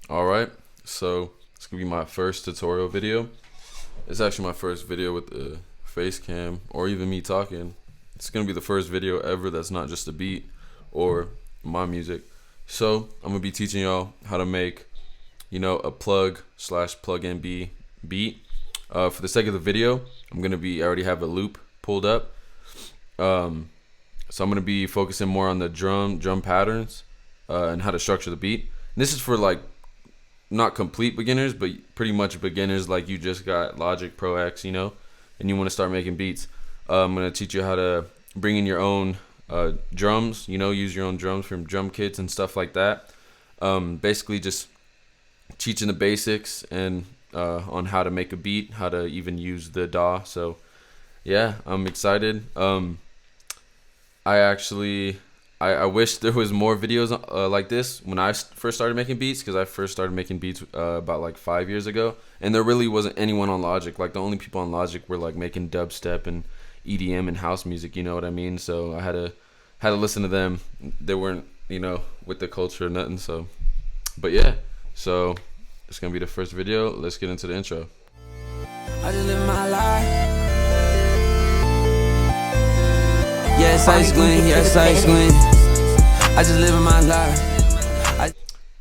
Alright, so it's gonna be my first tutorial video. It's actually my first video with the face cam or even me talking. It's gonna be the first video ever that's not just a beat or my music. So I'm gonna be teaching y'all how to make, a plug/PLUGGNB beat. For the sake of the video, I already have a loop pulled up. So I'm gonna be focusing more on the drum patterns and how to structure the beat. And this is for like not complete beginners, but pretty much beginners, like you just got Logic Pro X, and you want to start making beats. I'm gonna teach you how to bring in your own drums, use your own drums from drum kits and stuff like that. Basically just teaching the basics and on how to make a beat, how to even use the DAW. So yeah, I'm excited. I wish there was more videos like this when I first started making beats, because I first started making beats about like 5 years ago, and there really wasn't anyone on Logic. Like the only people on Logic were like making dubstep and EDM and house music, you know what I mean? So I had to listen to them. They weren't, with the culture or nothing. So, but yeah, so it's gonna be the first video. Let's get into the intro. I just live my life. Yes, I squint. Yes, I squint. I just live my life.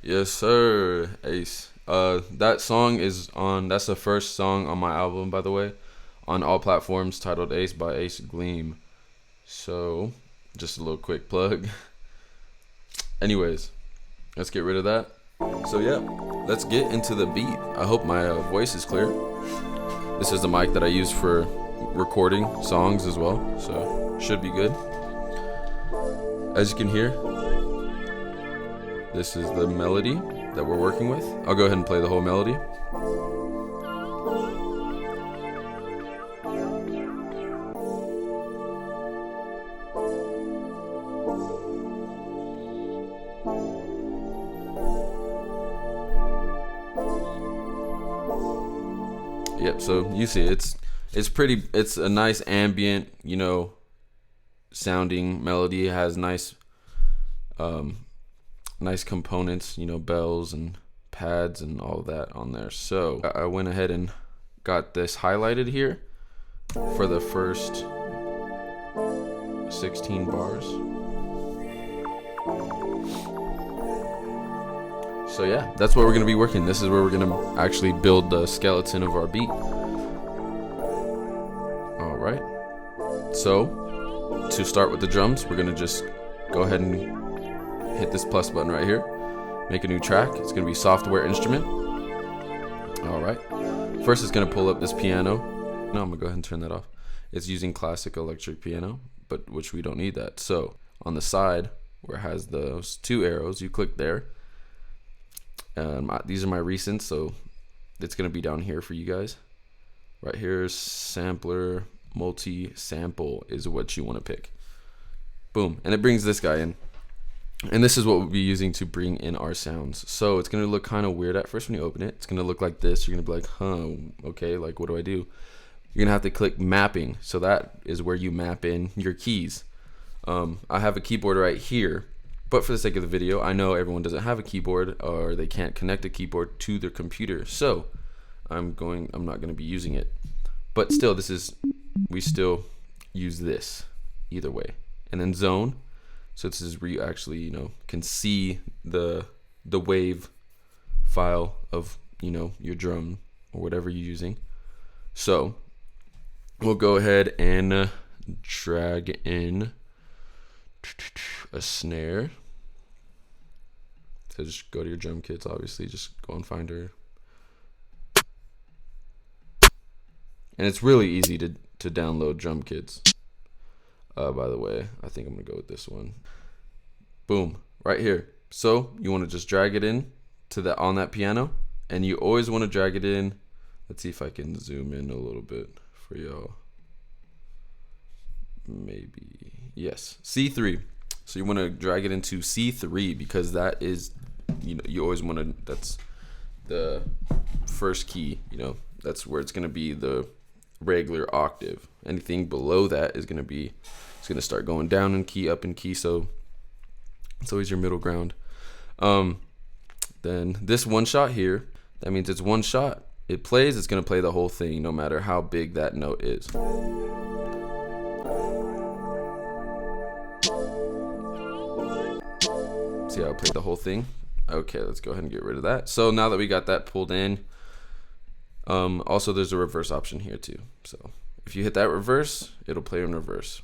Yes, sir, Ace. That song is on. That's the first song on my album, by the way, on all platforms, titled Ace by Ace Gleam. So, just a little quick plug. Anyways, let's get rid of that. So yeah, let's get into the beat. I hope my voice is clear. This is the mic that I use for recording songs as well, so should be good. As you can hear, this is the melody that we're working with. I'll go ahead and play the whole melody. Yep, so you see it's a nice ambient, sounding melody. It has nice components, bells and pads and all that on there. So I went ahead and got this highlighted here for the first 16 bars. So yeah, that's what we're gonna be working. This is where we're gonna actually build the skeleton of our beat. All right. So to start with the drums, we're gonna just go ahead and hit this plus button right here. Make a new track. It's gonna be software instrument. All right. First, it's gonna pull up this piano. No, I'm gonna go ahead and turn that off. It's using classic electric piano, but which we don't need that. So on the side where it has those two arrows, you click there. These are my recents, so it's gonna be down here for you guys. Right here, sampler, multi-sample is what you want to pick. Boom, and it brings this guy in. And this is what we'll be using to bring in our sounds. So it's gonna look kind of weird at first when you open it. It's gonna look like this. You're gonna be like, okay, like what do I do? You're gonna have to click mapping. So that is where you map in your keys. I have a keyboard right here, but for the sake of the video, I know everyone doesn't have a keyboard or they can't connect a keyboard to their computer. So I'm not gonna be using it. But still, we still use this either way. And then zone. So this is where you actually, can see the wave file of, your drum or whatever you're using. So we'll go ahead and drag in a snare. So just go to your drum kits, obviously. Just go and find her. And it's really easy to download drum kits. By the way, I think I'm gonna go with this one. Boom, right here. So you want to just drag it in to on that piano, and you always want to drag it in. Let's see if I can zoom in a little bit for y'all. Maybe yes, C3. So you want to drag it into C3 because that is, you always want to. That's the first key. That's where it's gonna be the regular octave. Anything below that is gonna be. It's gonna start going down in key, up in key. So it's always your middle ground. Then this one shot here, that means it's one shot. It plays, it's gonna play the whole thing no matter how big that note is. See how I played the whole thing? Okay, let's go ahead and get rid of that. So now that we got that pulled in, also there's a reverse option here too. So if you hit that reverse, it'll play in reverse.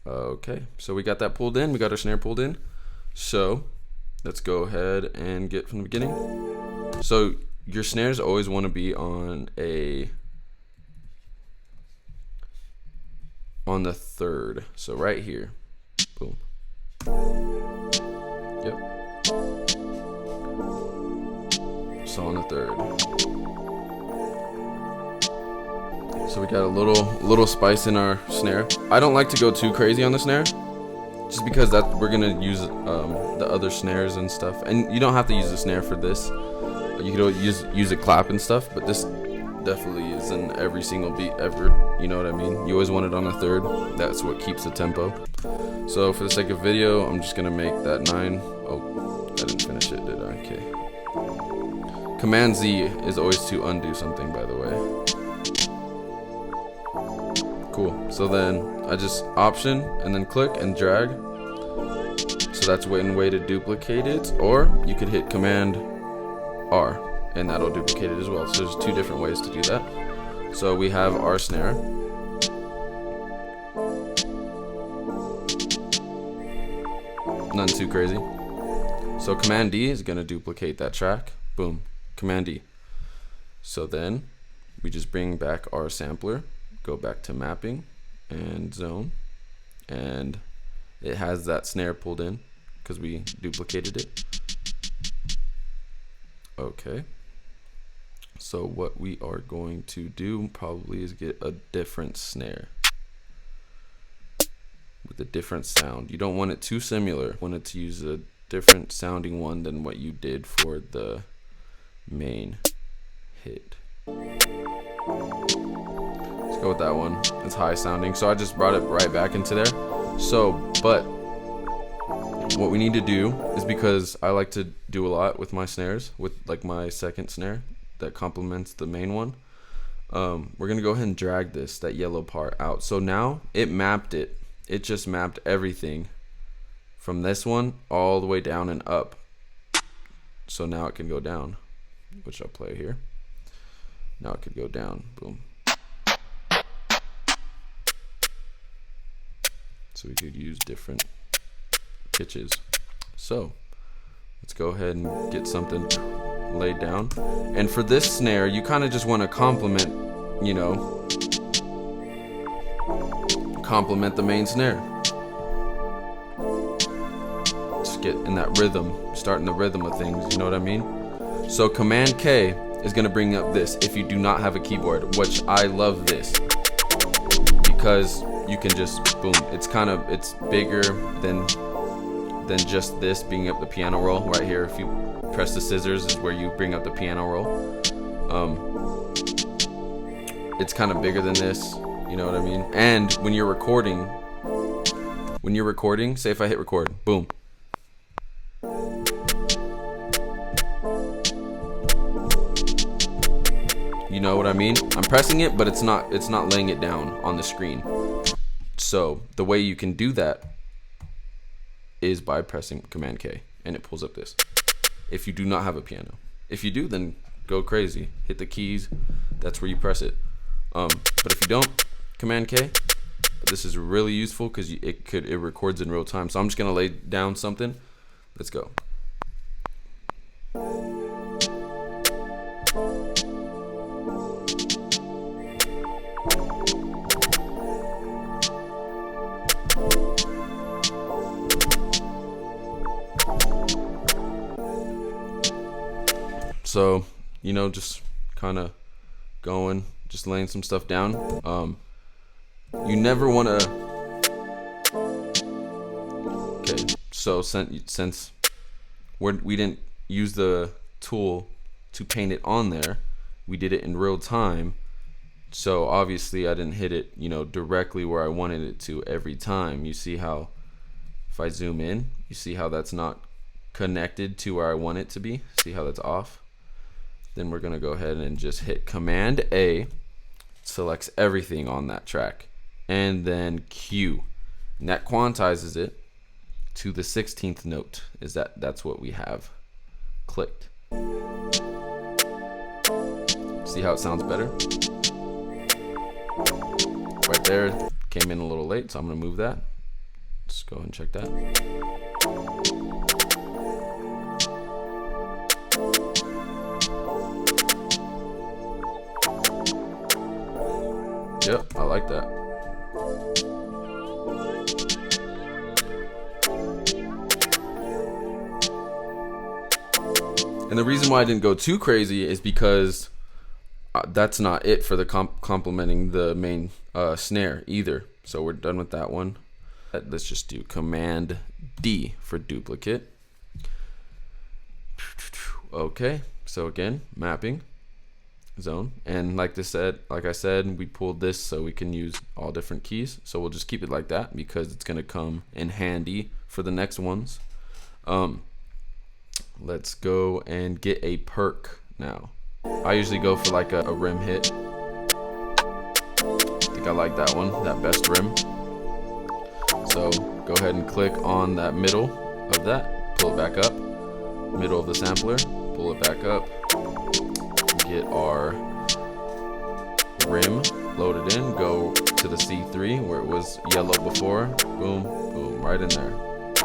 Okay, so we got that pulled in, we got our snare pulled in. So let's go ahead and get from the beginning. So your snares always want to be on the third. So right here, boom. Yep. So on the third. So we got a little spice in our snare. I don't like to go too crazy on the snare, just because that we're gonna use the other snares and stuff. And you don't have to use the snare for this. You could use a clap and stuff, but this definitely is in every single beat ever. You know what I mean? You always want it on the third. That's what keeps the tempo. So for the sake of video, I'm just gonna make that 9. Oh, I didn't finish it, did I? Okay. Command Z is always to undo something, by the way. Cool. So then I just option and then click and drag. So that's one way to duplicate it, or you could hit Command R and that'll duplicate it as well. So there's 2 different ways to do that. So we have our snare. Nothing too crazy. So Command D is gonna duplicate that track. Boom. Command D. So then we just bring back our sampler, go back to mapping and zone, and it has that snare pulled in because we duplicated it. Okay, so what we are going to do probably is get a different snare with a different sound. You don't want it too similar. You want it to use a different sounding one than what you did for the main hit. Let's go with that one. It's high sounding, so I just brought it right back into there. So, but what we need to do is, because I like to do a lot with my snares, with like my second snare that complements the main one, we're gonna go ahead and drag that yellow part out. So now it just mapped everything from this one all the way down and up. So now it can go down, which I'll play here. Now it could go down, boom. So we could use different pitches. So let's go ahead and get something laid down. And for this snare, you kind of just want to complement, you know, complement the main snare. Just get in that rhythm, starting the rhythm of things, you know what I mean? So Command K is going to bring up this if you do not have a keyboard, which I love this because you can just boom. It's bigger than just this being up the piano roll right here. If you press the scissors is where you bring up the piano roll. It's kind of bigger than this, you know what I mean? And when you're recording, say if I hit record, boom. You know what I mean? I'm pressing it, but it's not laying it down on the screen. So the way you can do that is by pressing Command K, and it pulls up this. If you do not have a piano. If you do, then go crazy. Hit the keys. That's where you press it. But if you don't, Command K. This is really useful because it records in real time. So I'm just gonna lay down something. Let's go. So, you know, just kind of going, just laying some stuff down. You never want to. Okay, so since we didn't use the tool to paint it on there, we did it in real time. So obviously I didn't hit it, you know, directly where I wanted it to every time. You see how, if I zoom in, you see how that's not connected to where I want it to be. See how that's off? Then we're gonna go ahead and just hit Command A, selects everything on that track, and then Q, and that quantizes it to the 16th note. That's what we have clicked. See how it sounds better? Right there, came in a little late, so I'm gonna move that. Let's go ahead and check that. Yep, I like that. And the reason why I didn't go too crazy is because that's not it for the complementing the main snare either. So we're done with that one. Let's just do Command D for duplicate. Okay, so again, mapping zone, and like I said, we pulled this so we can use all different keys. So we'll just keep it like that because it's gonna come in handy for the next ones. Let's go and get a perk now. I usually go for like a rim hit. I think I like that one, that best rim. So go ahead and click on that middle of that, pull it back up, middle of the sampler, pull it back up, get our rim loaded in, go to the C3 where it was yellow before, boom, boom, right in there.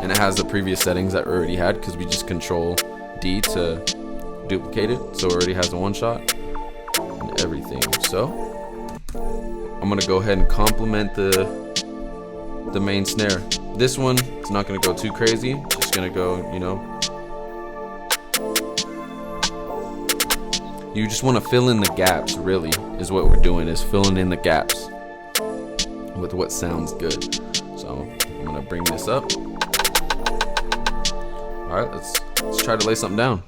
And it has the previous settings that we already had because we just Control D to duplicate it, so it already has a one shot and everything. So I'm gonna go ahead and complement the main snare. This one, it's not gonna go too crazy, just gonna go, you know, you just want to fill in the gaps, really, is what we're doing, is filling in the gaps with what sounds good. So I'm gonna bring this up. All right, let's try to lay something down.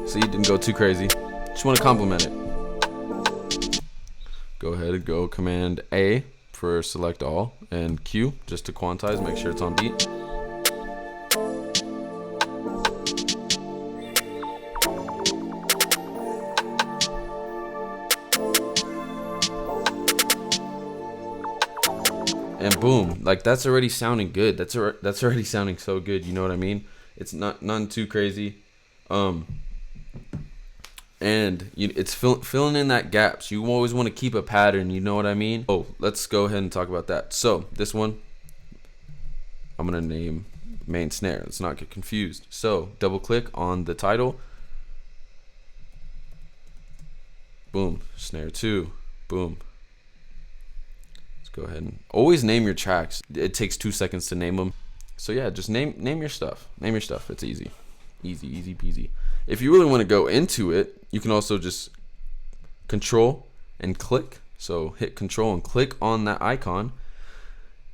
See, didn't go too crazy. Just want to complement it. Go ahead and go Command A for select all, and Q just to quantize, make sure it's on beat. And boom, like that's already sounding good. That's already sounding so good. You know what I mean? It's none too crazy. And it's filling in that gaps. You always want to keep a pattern. You know what I mean? Oh, let's go ahead and talk about that. So this one, I'm gonna name main snare. Let's not get confused. So double click on the title. Boom, snare 2. Boom. Go ahead and always name your tracks. It takes 2 seconds to name them. So yeah, just name your stuff. Name your stuff. It's easy peasy. If you really want to go into it, you can also just Control and click. So hit Control and click on that icon,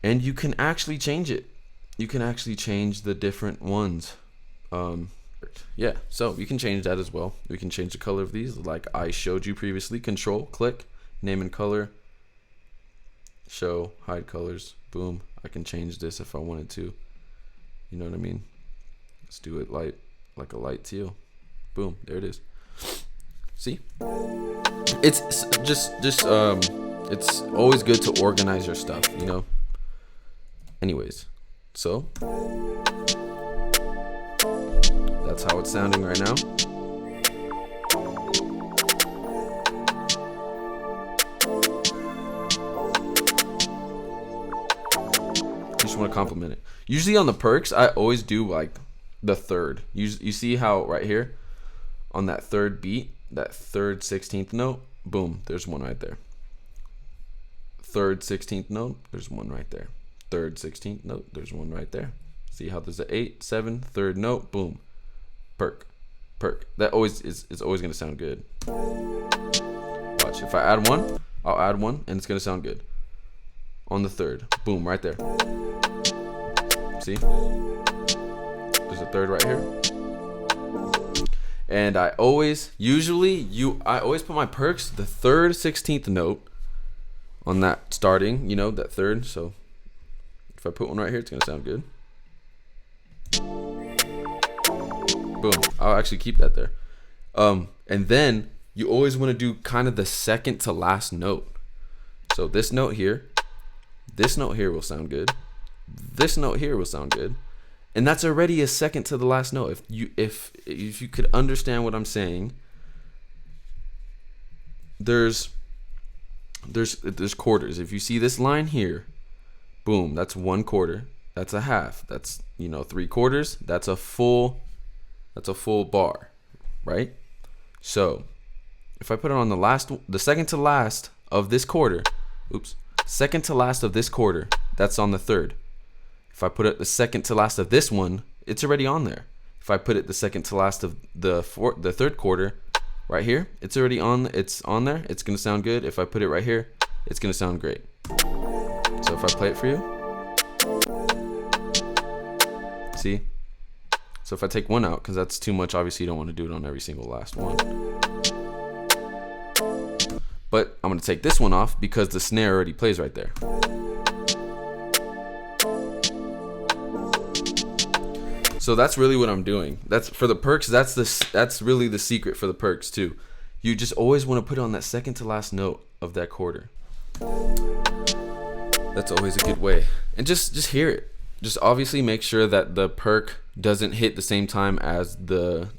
and you can actually change it. You can actually change the different ones. Yeah, so you can change that as well. We can change the color of these like I showed you previously. Control, click, name and color, show, hide colors, boom. I can change this if I wanted to. You know what I mean? Let's do it light, like a light teal. Boom, there it is. See? It's just it's always good to organize your stuff, you know? Anyways, so that's how it's sounding right now. Just want to compliment it. Usually on the perks, I always do like the third. You see how right here on that third beat, that third 16th note, boom, there's one right there. Third 16th note, there's one right there. Third 16th note, there's one right there. See how there's an 8, 7, third note, boom, perk. That always is always gonna sound good. Watch, if I add one, I'll add one, and it's gonna sound good. On the third, boom, right there. See? There's a third right here. And I always put my perks the third 16th note on that starting, you know, that third. So if I put one right here, it's gonna sound good. Boom. I'll actually keep that there. And then you always want to do kind of the second to last note. So this note here will sound good. This note here will sound good. And that's already a second to the last note. If you could understand what I'm saying, there's quarters. If you see this line here, boom, that's 1/4. That's a half. That's, you know, 3/4. That's a full bar, right? So if I put it on the second to last of this quarter, second to last of this quarter, that's on the third. If I put it the second to last of this one, it's already on there. If I put it the second to last of the third quarter right here, it's already on. It's on there. It's gonna sound good. If I put it right here, it's gonna sound great. So if I play it for you, see. So if I take one out, because that's too much, obviously you don't want to do it on every single last one. But I'm gonna take this one off because the snare already plays right there. So that's really what I'm doing. That's for the perks. That's really the secret for the perks too. You just always want to put on that second to last note of that quarter. That's always a good way. And just hear it. Just obviously make sure that the perk doesn't hit the same time as the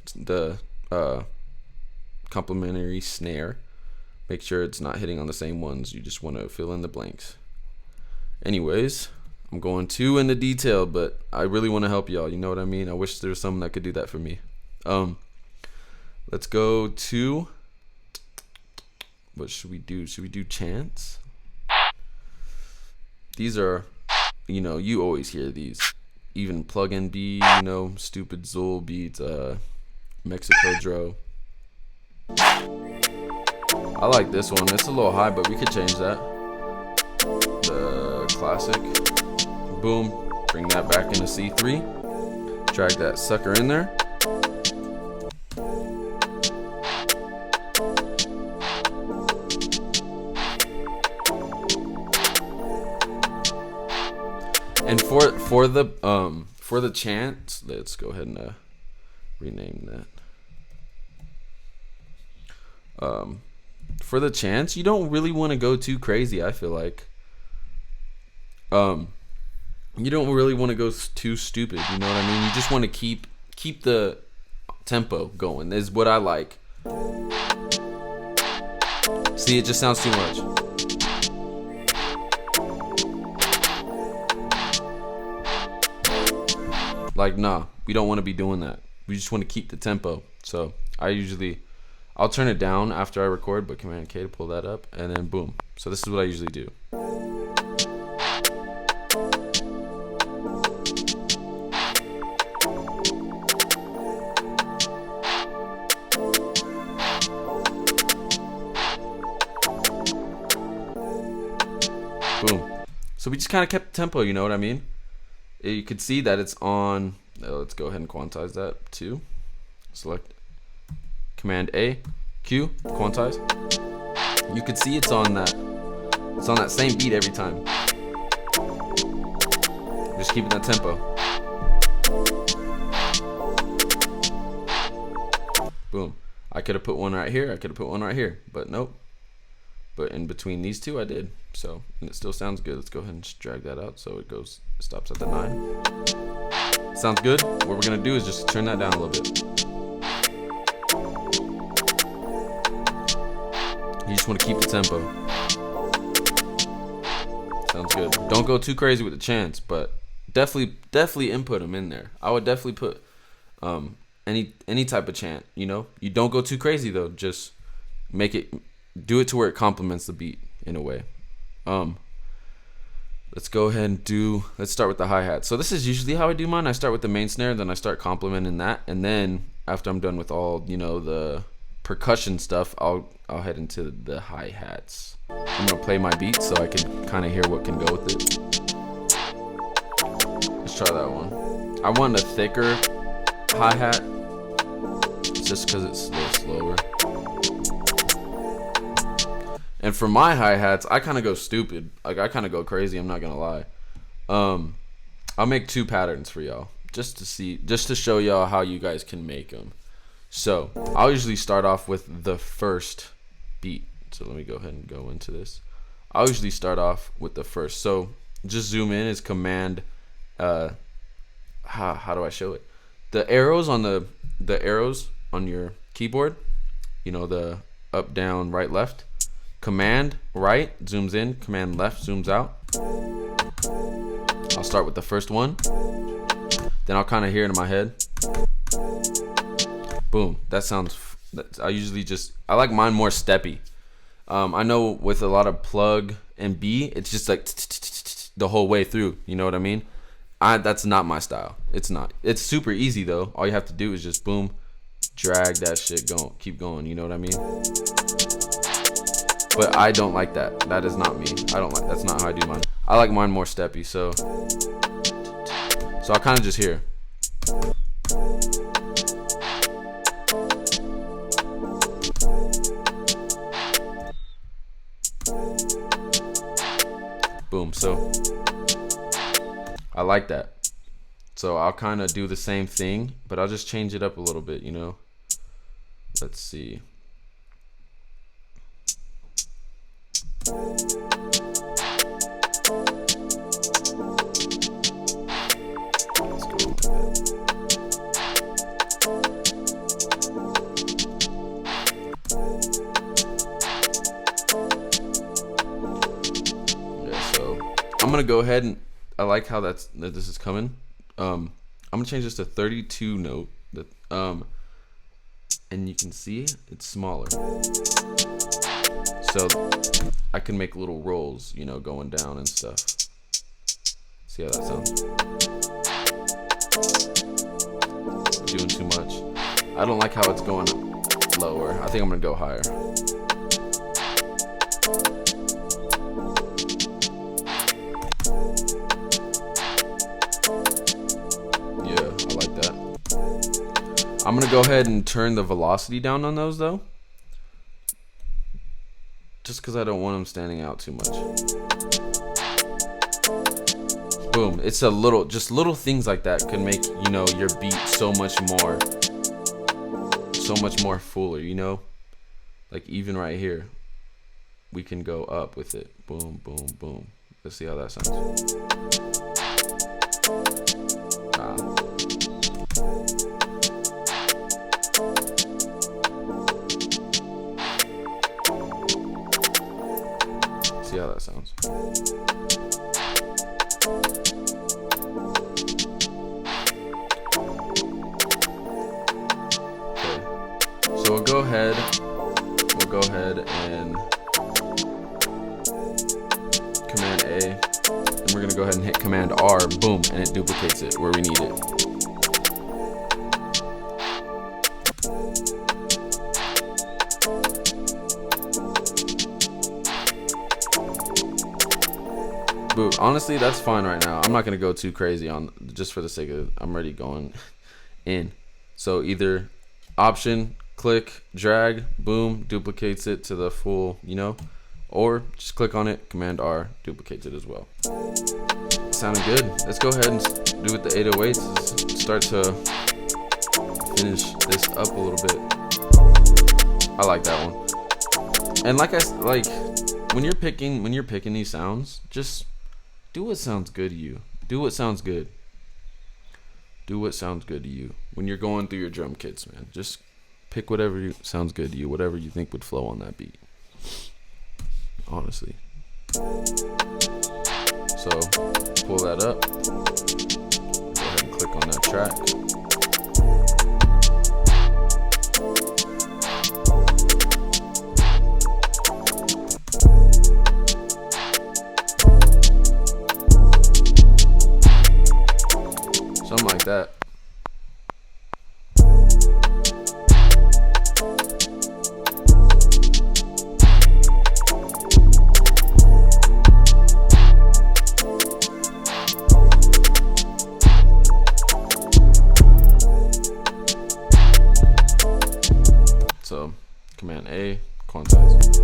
complementary snare. Make sure it's not hitting on the same ones. You just want to fill in the blanks. Anyways, I'm going too into detail, but I really want to help y'all. You know what I mean? I wish there was someone that could do that for me. Let's go to, what should we do? Should we do chants? These are, you know, you always hear these. Even PLUGGNB, you know, Stupid Zul beats, Mexico Dro. I like this one. It's a little high, but we could change that. The classic. Boom. Bring that back into C3. Drag that sucker in there. And for the chant, let's go ahead and rename that. For the chants, you don't really want to go too crazy, I feel like. You don't really want to go too stupid, you know what I mean? You just want to keep the tempo going, is what I like. See, it just sounds too much. Like, nah, we don't want to be doing that. We just want to keep the tempo. So I'll turn it down after I record, but Command K to pull that up, and then boom. So this is what I usually do. Boom. So we just kind of kept the tempo, you know what I mean? You could see that it's on. Let's go ahead and quantize that too. Select Command A, Q, quantize. You could see it's on that same beat every time. Just keeping that tempo. Boom. I could have put one right here. I could have put one right here, but nope. But in between these two, I did. So, and it still sounds good. Let's go ahead and just drag that out so it stops at the 9. Sounds good. What we're gonna do is just turn that down a little bit. You just want to keep the tempo. Sounds good. Don't go too crazy with the chants, but definitely input them in there. I would definitely put any type of chant. You know, you don't go too crazy though. Just do it to where it complements the beat in a way. Let's go ahead and let's start with the hi-hat. So this is usually how I do mine. I start with the main snare, then I start complementing that, and then after I'm done with all, you know, the percussion stuff, I'll head into the hi-hats. I'm gonna play my beat so I can kind of hear what can go with it. Let's try that one. I want a thicker hi-hat, just because it's a little slower. And for my hi-hats, I kind of go stupid. Like, I kind of go crazy, I'm not gonna lie. I'll make 2 patterns for y'all, just to show y'all how you guys can make them. So I'll usually start off with the first beat. So let me go ahead and go into this. I'll usually start off with the first. So just zoom in is command. How do I show it? The arrows on the arrows on your keyboard. You know, the up, down, right, left. Command right zooms in. Command left zooms out. I'll start with the first one. Then I'll kind of hear it in my head. Boom. That sounds. I like mine more steppy. I know with a lot of PLUGGNB, it's just like the whole way through. You know what I mean? That's not my style. It's not. It's super easy though. All you have to do is just boom, drag that shit going, keep going. You know what I mean? But I don't like that. That is not me. That's not how I do mine. I like mine more steppy. So I kind of just hear. Boom. So I like that. So I'll kind of do the same thing, but I'll just change it up a little bit, you know. Let's see. Let's go with that. Yeah, so I'm gonna go ahead and I like how this is coming. I'm gonna change this to 32 note. And you can see it's smaller. So I can make little rolls, you know, going down and stuff. See how that sounds? Doing too much. I don't like how it's going lower. I think I'm gonna go higher. Yeah, I like that. I'm gonna go ahead and turn the velocity down on those though. Just because I don't want them standing out too much. Boom. It's just little things like that can make, you know, your beat so much more fuller, you know? Like even right here, we can go up with it. Boom, boom, boom. Let's see how that sounds. See how that sounds. Okay, so we'll go ahead and Command A, and we're gonna go ahead and hit Command R, boom, and it duplicates it where we need it. But honestly, that's fine right now. I'm not gonna go too crazy on, just for the sake of, I'm already going in. So either option, click, drag, boom, duplicates it to the full, you know, or just click on it, Command R, duplicates it as well. Sounding good. Let's go ahead and do with the 808s. Let's start to finish this up a little bit. I like that one. And like when you're picking these sounds, just do what sounds good to you. Do what sounds good. Do what sounds good to you. When you're going through your drum kits, man, just pick whatever sounds good to you, whatever you think would flow on that beat. Honestly. So pull that up. Go ahead and click on that track. Something like that. So Command A, quantize.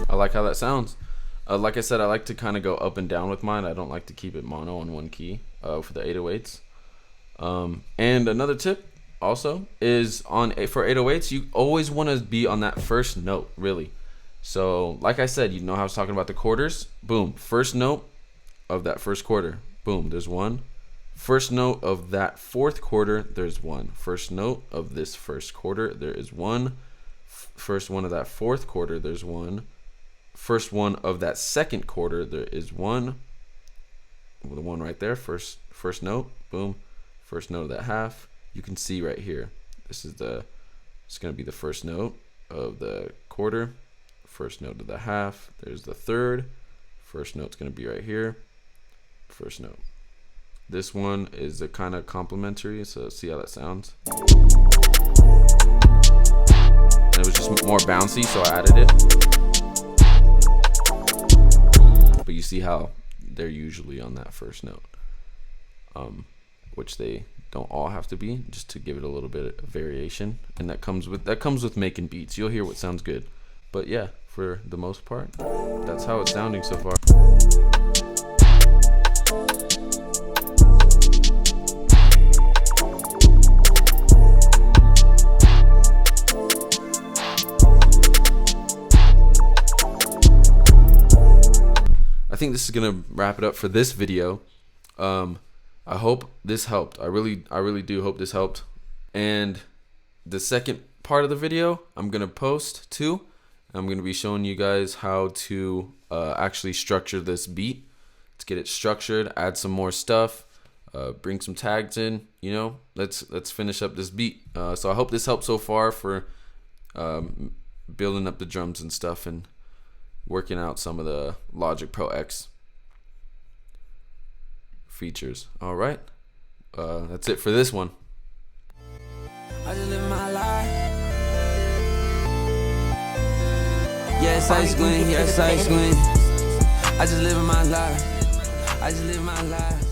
I like how that sounds. Like I said, I like to kind of go up and down with mine. I don't like to keep it mono on one key for the 808s. And another tip also is for 808s, you always want to be on that first note, really. So like I said, you know how I was talking about the quarters? Boom, first note of that first quarter. Boom, there's one. First note of that fourth quarter, there's one. First note of this first quarter, there is one. First one of that fourth quarter, there's one. First one of that second quarter, there is one. The one right there, first note, boom. First note of that half. You can see right here, it's gonna be the first note of the quarter. First note of the half, there's the third. First note's gonna be right here. First note. This one is a kind of complementary, so see how that sounds. And it was just more bouncy, so I added it. But you see how they're usually on that first note, which they don't all have to be, just to give it a little bit of variation. And that comes with making beats. You'll hear what sounds good. But yeah, for the most part, that's how it's sounding so far. I think this is gonna wrap it up for this video. I hope this helped. I really do hope this helped. And the second part of the video I'm gonna post too. I'm gonna be showing you guys how to actually structure this beat. Let's get it structured, add some more stuff, bring some tags in. You know, let's finish up this beat. So I hope this helped so far for building up the drums and stuff and working out some of the Logic Pro X features. All right, that's it for this one. I just live my life. Yes, I squint. Yes, I squint. I just live my life. I just live my life.